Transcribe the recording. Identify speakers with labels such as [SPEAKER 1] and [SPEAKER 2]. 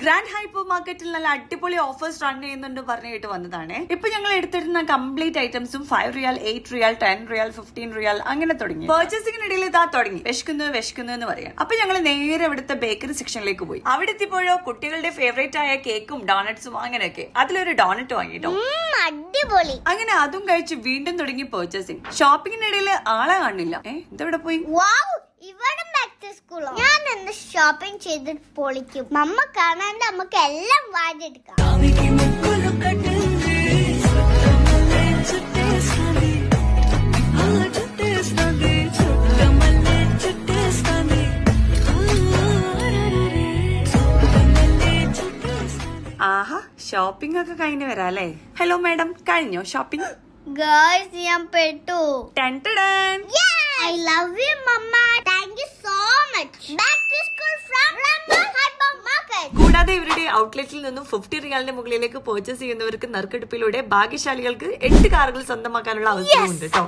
[SPEAKER 1] Grand hyper മാർക്കറ്റിൽ നല്ല അടിപൊളി ഓഫേഴ്സ് റൺ ചെയ്യുന്നുണ്ട് പറഞ്ഞിട്ട് വന്നതാണ്. ഇപ്പൊ ഞങ്ങൾ എടുത്തിരുന്ന കംപ്ലീറ്റ് ഐറ്റംസും 5 റിയാൽ, 8 റിയാൽ, 10 റിയാൽ, 15 റിയാൽ അങ്ങനെ തുടങ്ങി. പർച്ചേസിംഗിനിടയിൽ ഇതാ തുടങ്ങി വിശക്കുന്നു എന്ന് പറയാം. അപ്പൊ ഞങ്ങൾ നേരെ ഇവിടുത്തെ ബേക്കറി സെക്ഷനിലേക്ക് പോയി. അവിടെ എത്തിയപ്പോഴോ കുട്ടികളുടെ ഫേവറേറ്റ് ആയ കേക്കും ഡോണറ്റ്സും അങ്ങനെയൊക്കെ. അതിലൊരു ഡോണറ്റ് വാങ്ങിട്ടോ,
[SPEAKER 2] അടിപൊളി.
[SPEAKER 1] അങ്ങനെ അതും കഴിച്ച് വീണ്ടും തുടങ്ങി പർച്ചേസിംഗ്. ഷോപ്പിംഗിനിടയിൽ ആളെ കാണില്ല. ഇതെവിടെ പോയി?
[SPEAKER 2] ഇവിടെ ബാക്ക് ടു സ്കൂൾ. ഞാൻ ഇന്ന് ഷോപ്പിംഗ് ചെയ്തിട്ട് പൊളിക്കും. മമ്മ കാണാണ്ട് നമുക്ക് എല്ലാം വാങ്ങിയെടുക്കാം.
[SPEAKER 1] ആഹാ, ഷോപ്പിംഗ് ഒക്കെ കഴിഞ്ഞ് വരാല്ലേ. ഹലോ മാഡം, കഴിഞ്ഞോ ഷോപ്പിംഗ്?
[SPEAKER 2] ഗേൾസ്, ഞാൻ പെട്ടു. I love you, Mama. Thank you so much. Back to school from Rambo Hypermarket.
[SPEAKER 1] കൂടാതെ ഇവരുടെ ഔട്ട്ലെറ്റിൽ നിന്നും 50 റിയാലിന്റെ മുകളിലേക്ക് പർച്ചേസ് ചെയ്യുന്നവർക്ക് നറുക്കെടുപ്പിലൂടെ ഭാഗ്യശാലികൾക്ക് 8 കാറുകൾ സ്വന്തമാക്കാനുള്ള അവസരമുണ്ട് കേട്ടോ.